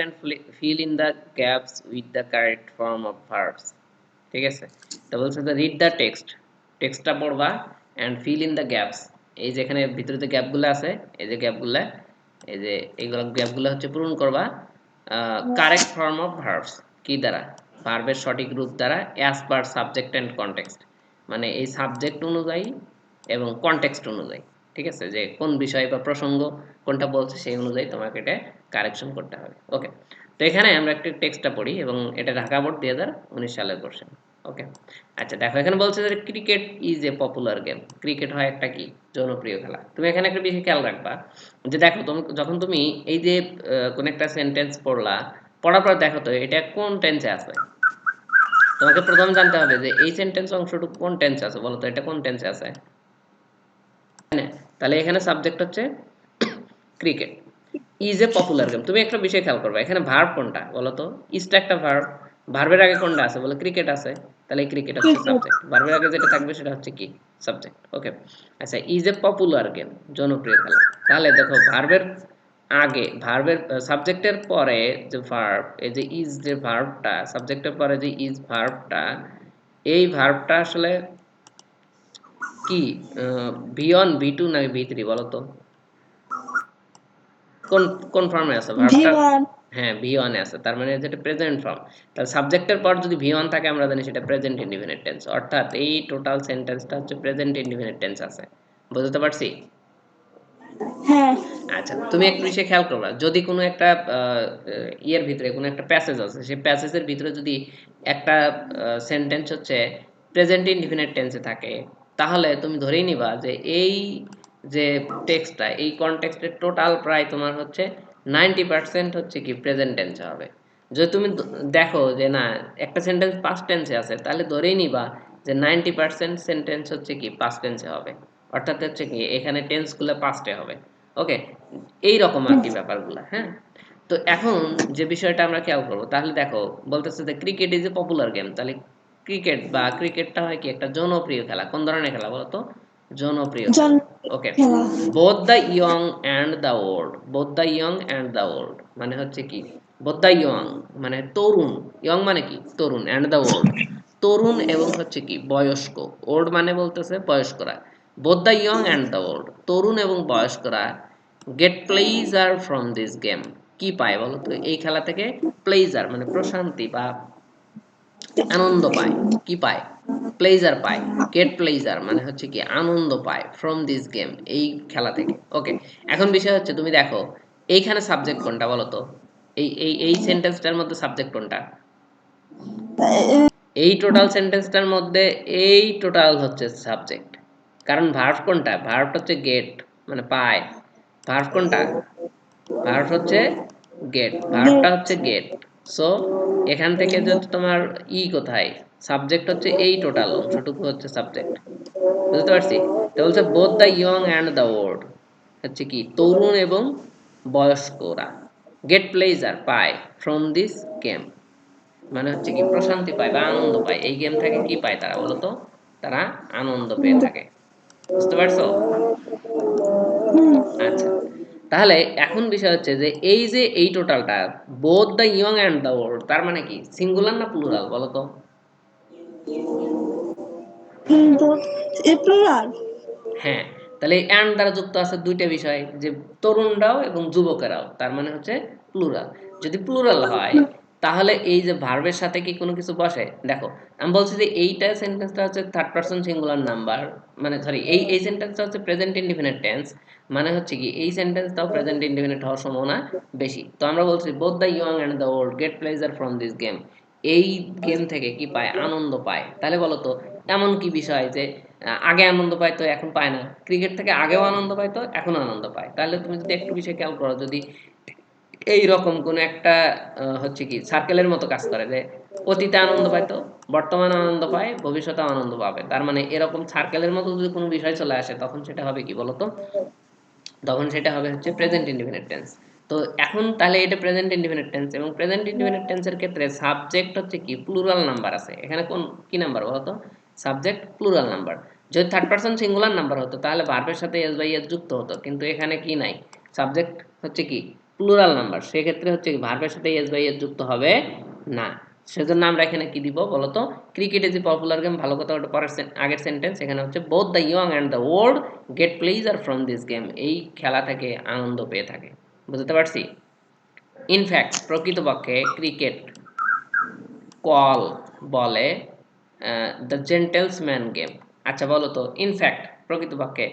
and fill in the gaps with the correct form of verbs. ঠিক আছে, তো বলছে যে রিড দ্য টেক্সটটা পড়বা and fill in the gaps. এই যেখানে ভিতরে যে গ্যাপগুলো আছে, এই যে গ্যাপগুলো, এই যে এইগুলো গ্যাপগুলো হচ্ছে পূরণ করবা কারেক্ট ফর্ম অফ ভার্বস। কি দ্বারা? ভার্বের সঠিক রূপ দ্বারা, as per subject and context, মানে এই সাবজেক্ট অনুযায়ী এবং কনটেক্সট অনুযায়ী। ঠিক আছে, যে কোন বিষয় বা প্রসঙ্গ কোনটা বলছে সেই অনুযায়ী তোমাকে এটা কারেকশন করতে হবে। ওকে, তো এখানে আমরা একটু টেক্সটটা পড়ি এবং এটা ঢাকা বোর্ড 2019 সালের কোশ্চেন। ওকে, আচ্ছা দেখো এখানে বলছে যে cricket is a popular game. Cricket হয় একটা কি? জনপ্রিয় খেলা। তুমি এখানে একটা বিষয় খেয়াল রাখবা যে দেখো তুমি যখন তুমি এই যে কোন একটা সেন্টেন্স পড়লা, পড়ার পর দেখো তো এটা কোন টেন্সে আছে। তোমাকে প্রথমে জানতে হবে যে এই সেন্টেন্স অংশটুকু কোন টেন্সে আছে, বলো তো এটা কোন টেন্সে আছে। তাহলে এখানে সাবজেক্ট হচ্ছে cricket. Is a popular game. তুমি একটা বিষয় খেয়াল করবে, এখানে ভার্ব কোনটা বলো তো? ইজটা একটা ভার্ব, ভার্বের আগে কোনটা আছে বলে? ক্রিকেট আছে, তাহলে এই ক্রিকেট হচ্ছে সাবজেক্ট। ভার্বের আগে যেটা থাকবে সেটা হচ্ছে কি? সাবজেক্ট। ওকে, আচ্ছা ইজ এ পপুলার গেম, জনপ্রিয় খেলা। তাহলে দেখো ভার্বের আগে, ভার্বের সাবজেক্টের পরে যে ভার্ব, এই যে ইজ যে ভার্বটা, সাবজেক্টের পরে যে ইজ ভার্বটা, এই ভার্বটা আসলে কি ভি1 ভি2 নাকি ভি3 বলো তো? কোন কোন ফর্মে আছে ভার্বটা? V1 হ্যাঁ ভি1 এ আছে, তার মানে যেটা প্রেজেন্ট ফর্ম। তাহলে সাবজেক্টের পর যদি ভি1 থাকে আমরা জানি সেটা প্রেজেন্ট ইনডিফিনিট টেন্স, অর্থাৎ এই টোটাল সেন্টেন্সটা হচ্ছে প্রেজেন্ট ইনডিফিনিট টেন্স আছে। বুঝতে পারছি? হ্যাঁ আচ্ছা তুমি একটা বিষয় খেয়াল করবা, যদি কোনো একটা ইয়ের ভিতরে কোনো একটা প্যাসেজ আছে, সেই প্যাসেজের ভিতরে যদি একটা সেন্টেন্স হচ্ছে প্রেজেন্ট ইনডিফিনিট টেন্সে থাকে, তাহলে তুমি ধরেই নিবা যে এই যে টেক্সটটা, এই কনটেক্সটের টোটাল প্রায় তোমার হচ্ছে 90% হচ্ছে কি প্রেজেন্ট টেন্সে হবে। যদি তুমি দেখো যে না একটা সেন্টেন্স পাস্ট টেন্সে আছে, তাহলে ধরেই নিবা যে 90% সেন্টেন্স হচ্ছে কি পাস্ট টেন্সে হবে, অর্থাৎ হচ্ছে কি এখানে টেন্সগুলো পাস্টে হবে। ওকে, এই রকম আর কি ব্যাপারগুলো। হ্যাঁ, তো এখন যে বিষয়টা আমরা খেয়াল করবো, তাহলে দেখো বলতেছে যে cricket is a popular game. তাহলে ক্রিকেট বা ক্রিকেটটা হয় কি? একটা জনপ্রিয় খেলা। কোন ধরনের খেলা বলতো? জনপ্রিয় খেলা। জনপ্রিয় ওকে, খেলা। Both the young and the old. Both the young and the old মানে হচ্ছে কি? বোথ দ্য ইয়ং মানে তরুণ, ইয়ং মানে কি? তরুণ, অ্যান্ড দ্য ওল্ড তরুণ এবং হচ্ছে কি বয়স্ক। ওল্ড মানে বলতেছে বয়স্করা। Both the young and the old, তরুণ এবং বয়স্করা get pleasure from this game. কি পায় বলো তো এই খেলা থেকে? প্লেজার মানে প্রশান্তি বা আনন্দ পায়। কি পায়? প্লেজার পায়। গেট প্লেজার মানে হচ্ছে কি আনন্দ পায় ফ্রম দিস গেম, এই খেলা থেকে। ওকে, এখন বিষয় হচ্ছে তুমি দেখো এইখানে সাবজেক্ট কোনটা বলো তো? এই সেন্টেন্সটার মধ্যে সাবজেক্ট কোনটা? এই টোটাল সেন্টেন্সটার মধ্যে এই টোটাল হচ্ছে সাবজেক্ট। কারণ ভার্ব কোনটা? ভার্ব হচ্ছে গেট, মানে পায়। ভার্ব কোনটা? ভার্ব হচ্ছে গেট, ভার্বটা গেট হচ্ছে গেট। সো এখান থেকে যদি তোমার কোথায়? সাবজেক্ট হচ্ছে এই টোটাল অংশটুকু হচ্ছে সাবজেক্ট। বুঝতে পারছি? তো বলছে both the young and the old হচ্ছে কি তরুণ এবং বয়স্করা গেট প্লেজার পায় ফ্রম দিস গেম, মানে হচ্ছে কি প্রশান্তি পায় বা আনন্দ পায় এই গেম থেকে। কি পায় তারা বলতো? তারা আনন্দ পেয়ে থাকে। বুঝতে পারছো? আচ্ছা, তাহলে এখন বিষয় হচ্ছে যে এই যে এই টোটালটা both the young and the old, তার মানে কি সিঙ্গুলার না প্লুরাল বলতো? Both a plural. হ্যাঁ, তাহলে এই অ্যান্ড দ্বারা যুক্ত আছে দুইটা বিষয়, যে তরুণরাও এবং যুবকেরাও, তার মানে হচ্ছে প্লুরাল। যদি প্লুরাল হয় তাহলে এই যে ভার্বের সাথে কি কোনো কিছু বসে? দেখো আমি বলছি যে এইটা সেন্টেন্সটা হচ্ছে থার্ড পারসন সিঙ্গুলার নাম্বার, মানে সরি এই সেন্টেন্সটা হচ্ছে প্রেজেন্ট ইনডিফিনিট টেন্স, মানে হচ্ছে কি এই সেন্টেন্সটাও প্রেজেন্ট ইনডিফিনিট হওয়ার সম্ভাবনা বেশি। তো আমরা বলছি both the young and the old gate pleasure from this game, এই গেম থেকে কি পায়? আনন্দ পায়। তাহলে বলো তো এমন কি বিষয় যে আগে আনন্দ পাইতো এখন পায় না? ক্রিকেট থেকে আগেও আনন্দ পাইতো এখনো আনন্দ পায়। তাহলে তুমি যদি একটু বিষয় খেয়াল করো, যদি এই রকম কোন একটা হচ্ছে কি সার্কেলের মতো কাজ করে, যে অতীতে আনন্দ পাইতো, বর্তমানে আনন্দ পায়, ভবিষ্যতে আনন্দ পাবে, তার মানে এরকম সার্কেলের মতো যদি কোনো বিষয় চলে আসে তখন সেটা হবে কি বলতো? তখন সেটা হবে হচ্ছে প্রেজেন্ট ইনডিফিনিট টেন্স। তো এখন তাহলে এটা প্রেজেন্ট ইনডিফিনিট টেন্স, এবং প্রেজেন্ট ইনডিফিনিট টেন্সের ক্ষেত্রে সাবজেক্ট হচ্ছে কি প্লুরাল নাম্বার আছে। এখানে কোন কি নাম্বার বলতো? Subject plural number. যদি থার্ড পারসন সিঙ্গুলার নাম্বার হতো তাহলে ভার্বের সাথে এস বাই এস যুক্ত হতো, কিন্তু এখানে কি নাই? সাবজেক্ট হচ্ছে কি প্লুরাল নাম্বার, সেক্ষেত্রে হচ্ছে ভার্বের সাথে এস বাই এস যুক্ত হবে না। সেজন্য আমরা এখানে কি দিব বলতো, cricket is a popular game, ভালো কথা ওটা পরের আগের সেন্টেন্স, এখানে হচ্ছে both the young and the old gate pleasure from this game, এই খেলা থেকে আনন্দ পেয়ে থাকে। বুঝতে পারছি? ইনফ্যাক্ট প্রকৃতপক্ষে ক্রিকেট কল বলে দ্য জেন্টেলসম্যান গেম। আচ্ছা বলো তো, ইনফ্যাক্ট প্রকৃতপক্ষে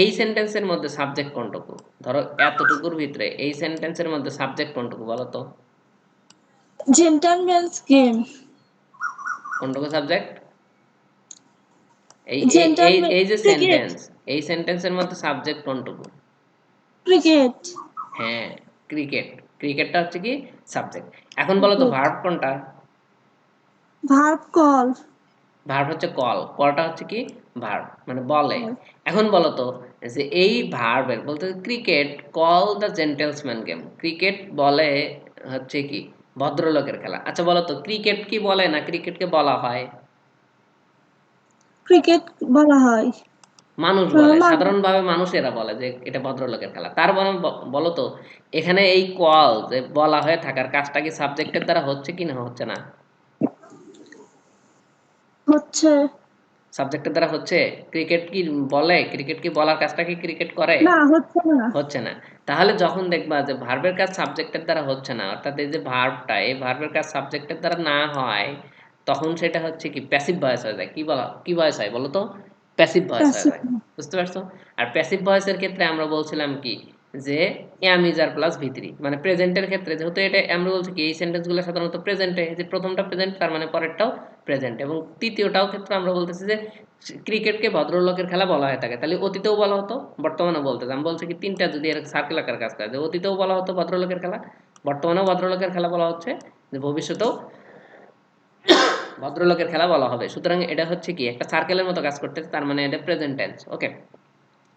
এই সেন্টেন্সের মধ্যে সাবজেক্ট কোনটুকু? ধরো এতটুকুর ভিতরে এই সেন্টেন্সের মধ্যে সাবজেক্ট কোনটুকু বলো তো? Gentleman's game. কোনটুকু সাবজেক্ট? এই এই এই জেন্টলম্যান এই যে ক্রিকেট। সেন্টেন্স, এই সেন্টেন্সের মধ্যে সাবজেক্ট কোনটুকু? ক্রিকেট। হ্যাঁ, ক্রিকেট। ক্রিকেটটা হচ্ছে কি সাবজেক্ট। এখন বলো তো ক্রিকেট। ভার্ব কোনটা? Verb call. ভার্ব হচ্ছে কল, কলটা হচ্ছে কি ভার্ব, মানে বলে। এখন বলো তো যে এই ভার্বের বলতে cricket call the gentleman's game, cricket বলে হচ্ছে কি ভদ্রলোকের খেলা। আচ্ছা বলো তো ক্রিকেট কি বলে না ক্রিকেটকে বলা হয়? ক্রিকেট বলা হয়। মানুষ বলে, সাধারণভাবে মানুষেরা বলে যে এটা ভদ্রলোকের খেলা। তার বরং বলো তো এখানে এই কল যে বলা হয়ে থাকার কাজটা কি সাবজেক্টের দ্বারা হচ্ছে কি না হচ্ছে না? হচ্ছে সাবজেক্টের দ্বারা হচ্ছে। ক্রিকেট কি বলে, ক্রিকেট কি বলার কাজটা কি ক্রিকেট করে? না, হচ্ছে না। হচ্ছে না। তাহলে যখন দেখবা যে ভার্বের কাজ সাবজেক্টের দ্বারা হচ্ছে না, অর্থাৎ এই যে ভার্বটা এই ভার্বের কাজ সাবজেক্টের দ্বারা না হয়, তখন সেটা হচ্ছে কি প্যাসিভ ভয়েস হয়ে যায়। কি ভয়েস হয় বলো তো? প্যাসিভ ভয়েস হয়ে প্যাসিভ। যায়। বুঝতে পারছো? আর প্যাসিভ ভয়েসের ক্ষেত্রে আমরা বলছিলাম কি যে অ্যাম ইজ আর প্লাস ভি3, মানে প্রেজেন্টের ক্ষেত্রে যেহেতু এটা আমরা বলছি কি এই সেন্টেন্সগুলো সাধারণত প্রেজেন্টে, যে প্রথমটা প্রেজেন্ট তার মানে পরেরটাও প্রেজেন্ট, এবং তৃতীয়টাও ক্ষেত্রে আমরা বলতেছি যে ক্রিকেটকে ভদ্রলোকের খেলা বলা হয়ে থাকে, তাহলে অতীতেও বলা হতো বর্তমানেও বলতে, আমি বলছি কি তিনটা যদি এর সার্কেল আকার কাজ করে, যে অতীতেও বলা হতো ভদ্রলোকের খেলা, বর্তমানেও ভদ্রলোকের খেলা বলা হচ্ছে, যে ভবিষ্যতেও ভদ্রলোকের খেলা বলা হবে। সুতরাং এটা হচ্ছে কি একটা সার্কেলের মতো কাজ করতেছে, তার মানে এটা প্রেজেন্ট টেন্স। ওকে,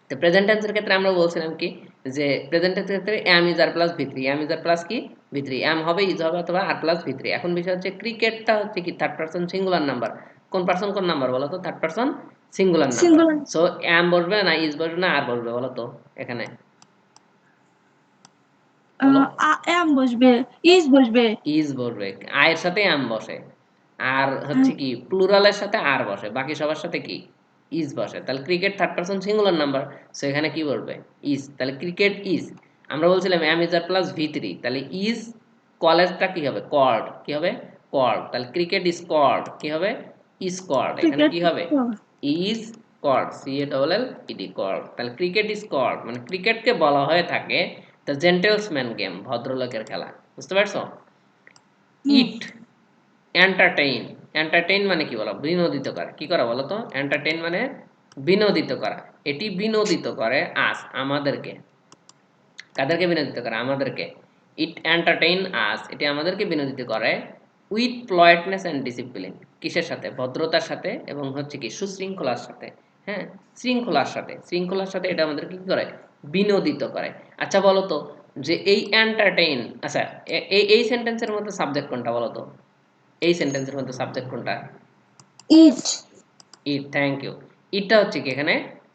তো প্রেজেন্ট টেন্সের ক্ষেত্রে আমরা বলছিলাম কি যে প্রেজেন্ট টেন্সের ক্ষেত্রে অ্যাম ইজ আর প্লাস ভি3, অ্যাম ইজ আর প্লাস কি ভি3, অ্যাম হবে ইজ হবে অথবা আর প্লাস ভি3। এখন বিষয় হচ্ছে ক্রিকেটটা হচ্ছে কি থার্ড পারসন সিঙ্গুলার নাম্বার, কোন পারসন কোন নাম্বার বলো তো? Third person singular number. Singular. So am বসবে না ইজ বসবে না আর বসবে বলো তো এখানে? বলো। এম বসবে, ইজ বসবে। ইজ বসবে, আয়ের সাথে অ্যাম বসে, আর হচ্ছে কি প্লুরালের সাথে আর বসে, বাকি সবার সাথে কি ইজ বসে। তাহলে cricket third person singular number, so এখানে কি বলবে ইজ, তাহলে ক্রিকেট ইজ। আমরা বলছিলাম এম ইজ আর প্লাস ভি3, তাহলে ইজ কলেজটা কি হবে কর্ড, কি হবে কর্ড, তাহলে ক্রিকেট ইজ কর্ড কি হবে ইজ কর্ড, এখানে ক্রিকেট। কি হবে ইজ কর্ড, CALL-ED কর্ড। তাহলে ক্রিকেট ইজ কর্ড মানে ক্রিকেটকে বলা হয়ে থাকে দ্য জেন্টেলসম্যান গেম, ভদ্রলোকের খেলা। বুঝতে পারছো? ইট এন্টারটেইন, এন্টারটেইন মানে কি বলো বিনোদিত করা, কি করা বলো তো? এন্টারটেইন মানে বিনোদিত করা, এটি বিনোদিত করে আস আমাদেরকে। কাদেরকে বিনোদিত করে? আমাদেরকে। ইট এন্টারটেইন আস, এটি আমাদেরকে বিনোদিত করে উইথ পলাইটনেস অ্যান্ড ডিসিপ্লিন, কিসের সাথে? ভদ্রতার সাথে এবং হচ্ছে কি সুশৃঙ্খলার সাথে। হ্যাঁ, শৃঙ্খলার সাথে, শৃঙ্খলার সাথে এটা আমাদেরকে কি করে বিনোদিত করে। আচ্ছা বলো তো যে এই এন্টারটেইন, আচ্ছা এই সেন্টেন্সের মধ্যে সাবজেক্ট কোনটা বলো তো? এই সেন্টেন্সের মধ্যে সাবজেক্ট কোনটা? ইট। ইট, থ্যাংক ইউ। ইটটা হচ্ছে কি এখানে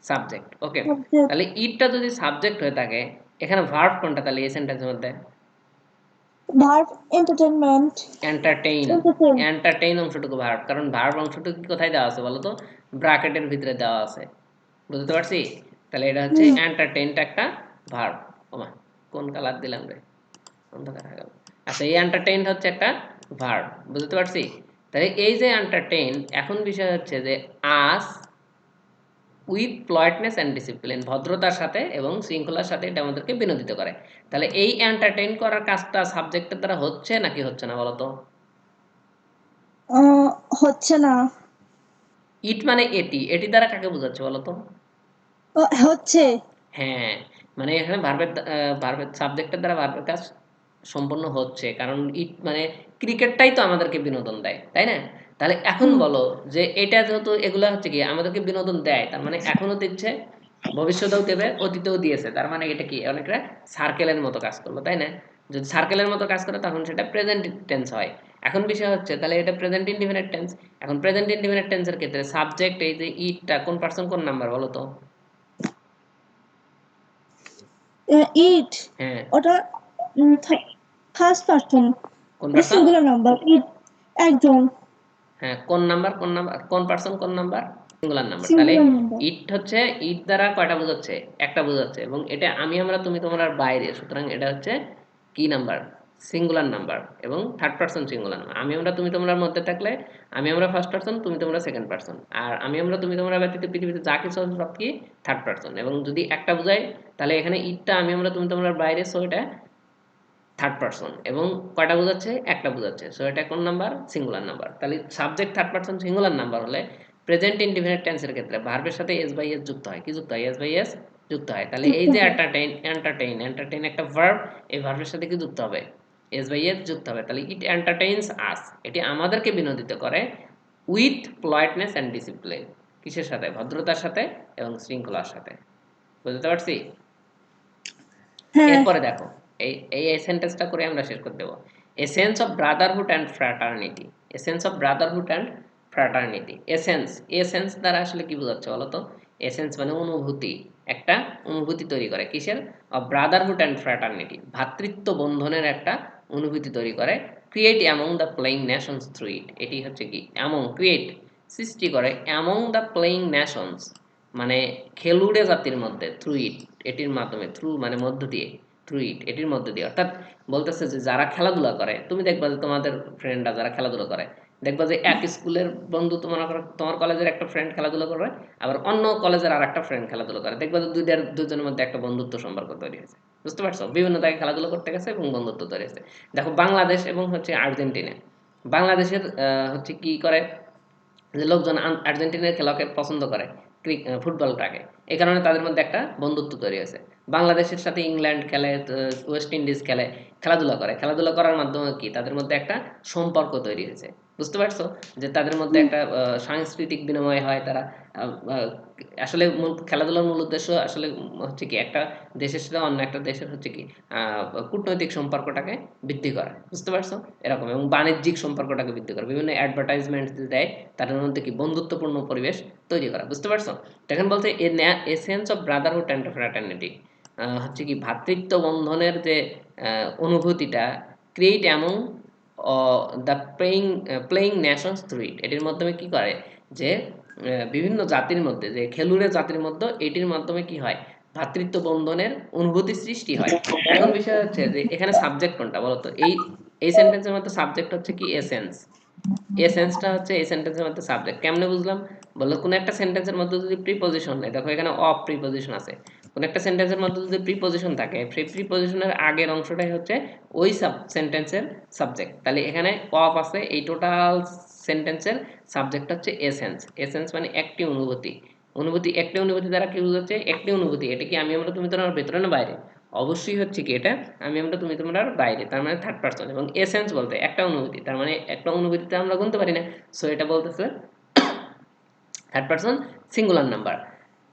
সাবজেক্ট। ওকে, তাহলে ইটটা যদি সাবজেক্ট হয়ে থাকে, এখানে ভার্ব কোনটা তাহলে এই সেন্টেন্সের মধ্যে? Verb entertainment. Entertain. Entertain. Entertain অংশটুকু ভার্ব, কারণ ভার্ব অংশটুকু কোথায় দেওয়া আছে বলো তো? ব্র্যাকেটের ভিতরে দেওয়া আছে। বুঝতে পারছি? তাহলে এটা হচ্ছে এন্টারটেইনটা একটা ভার্ব। ওমা, কোন কালার দিলাম রে, অন্ধকার হয়ে গেল। আচ্ছা, এই এন্টারটেইন হচ্ছে একটা ভার্ব। বুঝতে পারছি? তাহলে এই যে এন্টারটেইন, এখন বিষয় হচ্ছে যে us with politeness and discipline, ভদ্রতার সাথে এবং শৃঙ্খলার সাথে এটা আমাদেরকে বিনোদিত করে। তাহলে এই এন্টারটেইন করার কাজটা সাবজেক্টের দ্বারা হচ্ছে নাকি হচ্ছে না বলো তো? হচ্ছে না। ইট মানে এটি, এটি দ্বারা কাকে বোঝাচ্ছে বলো তো? হচ্ছে। হ্যাঁ, মানে এখানে ভার্বের সাবজেক্টের দ্বারা ভার্বের কাজ সম্পন্ন হচ্ছে, কারণ ইট মানে ক্রিকেটটাই তো আমাদেরকে বিনোদন দেয়, তাই না? তাহলে এখন বলো যে এটা যেহেতু এগুলা হচ্ছে কি আমাদেরকে বিনোদন দেয়, তার মানে এখনো দিচ্ছে, ভবিষ্যতেও দেবে, অতীতেও দিয়েছে, তার মানে এটা কি অনেকটা সার্কেলের মতো কাজ করলো, তাই না? যদি সার্কেলের মতো কাজ করে তখন সেটা প্রেজেন্ট টেন্স হয়। এখন বিষয় হচ্ছে তাহলে এটা প্রেজেন্ট ইনডিফিনিট টেন্স। এখন প্রেজেন্ট ইনডিফিনিট টেন্সের ক্ষেত্রে সাবজেক্ট এই যে ইটটা কোন পার্সন কোন নাম্বার বলো তো? ইট। হ্যাঁ, ওটা ফার্স্ট পারসন কোন পারসন? সিঙ্গুলার নাম্বার ইট একজন হ্যাঁ, কোন পারসন কোন নাম্বার? Singular number. তাহলে সিঙ্গুলার নাম্বার ইট হচ্ছে ইট দ্বারা কয়টা বোঝাচ্ছে? একটা বোঝাচ্ছে, এবং এটা আমি আমরা তুমি তোমরা বাইরে, সুতরাং এটা হচ্ছে কি নাম্বার? সিঙ্গুলার নাম্বার, এবং থার্ড পারসন সিঙ্গুলার নাম্বার। আমি আমরা তুমি তোমরার মধ্যে থাকলে আমি আমরা ফার্স্ট পারসন, তুমি তোমরা সেকেন্ড পারসন, আর আমি আমরা তুমি তোমরা ব্যতীত পৃথিবীতে যা কিছু আছে সব কি থার্ড পারসন। এবং যদি একটা বোঝায় তাহলে এখানে ইটটা আমি আমরা তুমি তোমরার বাইরে, সো এটা থার্ড পারসন, এবং কয়টা বোঝাচ্ছে? একটা বোঝাচ্ছে, সো এটা কোন নাম্বার? Singular number. তাহলে subject third person singular number হলে প্রেজেন্ট ইনডিফিনিট টেন্সের ক্ষেত্রে ভার্বের সাথে এস বাই এস যুক্ত হয়। কি যুক্ত হয়? এস বাই এস যুক্ত হয়। তাহলে এই যুক্ত যে হয় এন্টারটেইন একটা ভার্ব, এই ভার্বের সাথে কি যুক্ত হবে? এস বাই এস যুক্ত হবে। তাহলে ইট এন্টারটেইনস আস, এটি আমাদেরকে বিনোদিত করে উইথ পলাইটনেস অ্যান্ড ডিসিপ্লিন। কিসের সাথে? ভদ্রতার সাথে এবং শৃঙ্খলার সাথে। বুঝতে পারছি? হ্যাঁ এরপরে দেখো, এই এই সেন্টেন্সটা করে আমরা শেষ করে দেবো। A sense of Brotherhood and fraternity. A sense of Brotherhood and fraternity. Essence দ্বারা আসলে কি বোঝাচ্ছে বলো তো? এসেন্স মানে অনুভূতি, একটা অনুভূতি তৈরি করে। কিসের? অফ ব্রাদারহুড অ্যান্ড ফ্র্যাটার্নিটি, ভ্রাতৃত্ব বন্ধনের একটা অনুভূতি তৈরি করে। Create among the playing Nations through it, এটি হচ্ছে কি অ্যামং, ক্রিয়েট সৃষ্টি করে, অ্যামং দ্য প্লেইং নেশনস মানে খেলুড়ে জাতির মধ্যে, থ্রু ইট এটির মাধ্যমে, থ্রু মানে মধ্য দিয়ে, থ্রু ইট এটির মধ্য দিয়ে। অর্থাৎ বলতেছে যে যারা খেলাধুলা করে, তুমি দেখবা যে তোমাদের ফ্রেন্ডরা যারা খেলাধুলা করে, দেখবা যে এক স্কুলের বন্ধু তোমার তোমার কলেজের একটা ফ্রেন্ড খেলাধুলা করবে, আবার অন্য কলেজের আর একটা ফ্রেন্ড খেলাধুলা করে, দেখবা যে দুজনের মধ্যে একটা বন্ধুত্ব সম্পর্ক তৈরি হয়েছে। বুঝতে পারছো? বিভিন্ন জায়গায় খেলাধুলা করতে গেছে এবং বন্ধুত্ব তৈরি হয়েছে। দেখো বাংলাদেশ এবং হচ্ছে আর্জেন্টিনা, বাংলাদেশের হচ্ছে কি করে যে লোকজন আর্জেন্টিনার খেলাকে পছন্দ করে, ফুটবলটাকে, এই কারণে তাদের মধ্যে একটা বন্ধুত্ব তৈরি হয়েছে। বাংলাদেশের সাথে ইংল্যান্ড খেলে, ওয়েস্ট ইন্ডিজ খেলে, খেলাধুলা করে, খেলাধুলা করার মাধ্যমে কি তাদের মধ্যে একটা সম্পর্ক তৈরি হয়েছে। বুঝতে পারছো? যে তাদের মধ্যে একটা সাংস্কৃতিক বিনিময় হয়। তারা আহ, আহ, আসলে খেলাধুলার মূল উদ্দেশ্য আসলে হচ্ছে কি একটা দেশের সাথে অন্য একটা দেশের হচ্ছে কি কূটনৈতিক সম্পর্কটাকে বৃদ্ধি করা। বুঝতে পারছো? এরকম, এবং বাণিজ্যিক সম্পর্কটাকে বৃদ্ধি করা, বিভিন্ন অ্যাডভার্টাইজমেন্ট দেয় তাদের মধ্যে কি বন্ধুত্বপূর্ণ পরিবেশ তৈরি করা। বুঝতে পারছো? তখন বলতে a sense of Brotherhood and fraternity হচ্ছে কি ভ্রাতৃত্ব বন্ধনের যে অনুভূতিটা, create among the playing Nations through it, এটির মাধ্যমে কি করে যে বিভিন্ন জাতির মধ্যে, যে খেলুড়ে জাতির মধ্যে, এটির মাধ্যমে কি হয়? ভ্রাতৃত্ব বন্ধনের অনুভূতি সৃষ্টি হয়। এখন বিষয় হচ্ছে যে এখানে সাবজেক্ট কোনটা বলতো? এই সেন্টেন্সের মধ্যে সাবজেক্ট হচ্ছে কি এসেন্স। এসেন্সটা হচ্ছে এই সেন্টেন্সের মধ্যে সাবজেক্ট। কেমনে বুঝলাম? বললো কোন একটা সেন্টেন্সের মধ্যে যদি প্রিপজিশন নেই, দেখো এখানে অফ প্রিপজিশন আছে, কোন একটা সেন্টেন্সের মধ্যে যদি প্রিপজিশন থাকে, সেই প্রিপজিশনের আগের অংশটাই হচ্ছে ওই সেন্টেন্সের সাবজেক্ট। তাহলে এখানে অফ আছে, এই টোটাল সেন্টেন্সের সাবজেক্ট হচ্ছে এসেন্স। এসেন্স মানে একটি অনুভূতি, একটি অনুভূতি দ্বারা কি বোঝাচ্ছে? একটি অনুভূতি, এটা কি আমি আমরা তুমি তোমার ভেতরে না বাইরে? অবশ্যই হচ্ছে কি এটা আমি আমরা তুমি তোমরা বাইরে, তার মানে থার্ড পারসন। এবং এসেন্স বলতে একটা অনুভূতি, তার মানে একটা অনুভূতিতে আমরা গুনতে পারি না, সো এটা বলতেছে থার্ড পারসন সিঙ্গুলার নাম্বার।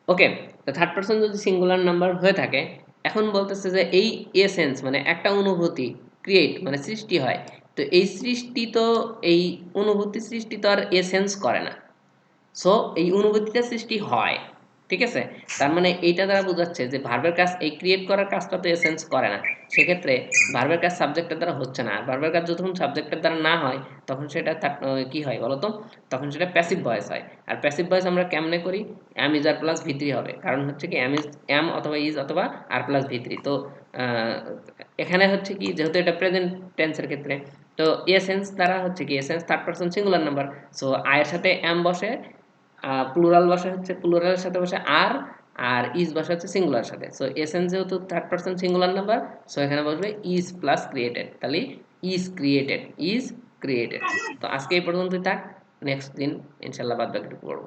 ওকে, তো থার্ড পারসন যদি সিঙ্গুলার নাম্বার হয়ে থাকে, এখন বলতেছে যে এই এসেন্স মানে একটা অনুভূতি, ক্রিয়েট মানে সৃষ্টি হয়, তো এই সৃষ্টি তো, এই অনুভূতি সৃষ্টি তো আর এসেন্স করে না, সো এই অনুভূতিটা সৃষ্টি হয়। ঠিক আছে? তার মানে এইটা দ্বারা বোঝাচ্ছে যে ভার্বের কাজ, এই ক্রিয়েট করার কাজটা তো এসেন্স করে না, সেক্ষেত্রে ভার্বের কাজ সাবজেক্টের দ্বারা হচ্ছে না। আর ভার্বের কাজ যখন সাবজেক্টের দ্বারা না হয়, তখন সেটা কি হয় বলো তো? তখন সেটা প্যাসিভ ভয়েস হয়। আর প্যাসিভ ভয়েস আমরা কেমনে করি? অ্যাম ইজ আর প্লাস ভি3 হবে, কারণ হচ্ছে কি অ্যাম ইজ, অ্যাম অথবা ইজ অথবা আর প্লাস ভি3। তো এখানে হচ্ছে কি যেহেতু এটা প্রেজেন্ট টেন্সের ক্ষেত্রে, তো এসেন্স দ্বারা হচ্ছে কি essence third person singular number, so আয়ের সাথে অ্যাম বসে, প্লুরাল ভাষা হচ্ছে প্লুরালের সাথে বসে আর, আর ইজ ভাষা হচ্ছে সিঙ্গুলার সাথে। সো এসেন্স যেহেতু third person singular number, so এখানে বসবে ইজ প্লাস ক্রিয়েটেড, তাহলে ইজ ক্রিয়েটেড, ইজ ক্রিয়েটেড। তো আজকে এই পর্যন্তই থাক, নেক্সট দিন ইনশাল্লাহ বাদ বাকিটুকু পড়বো।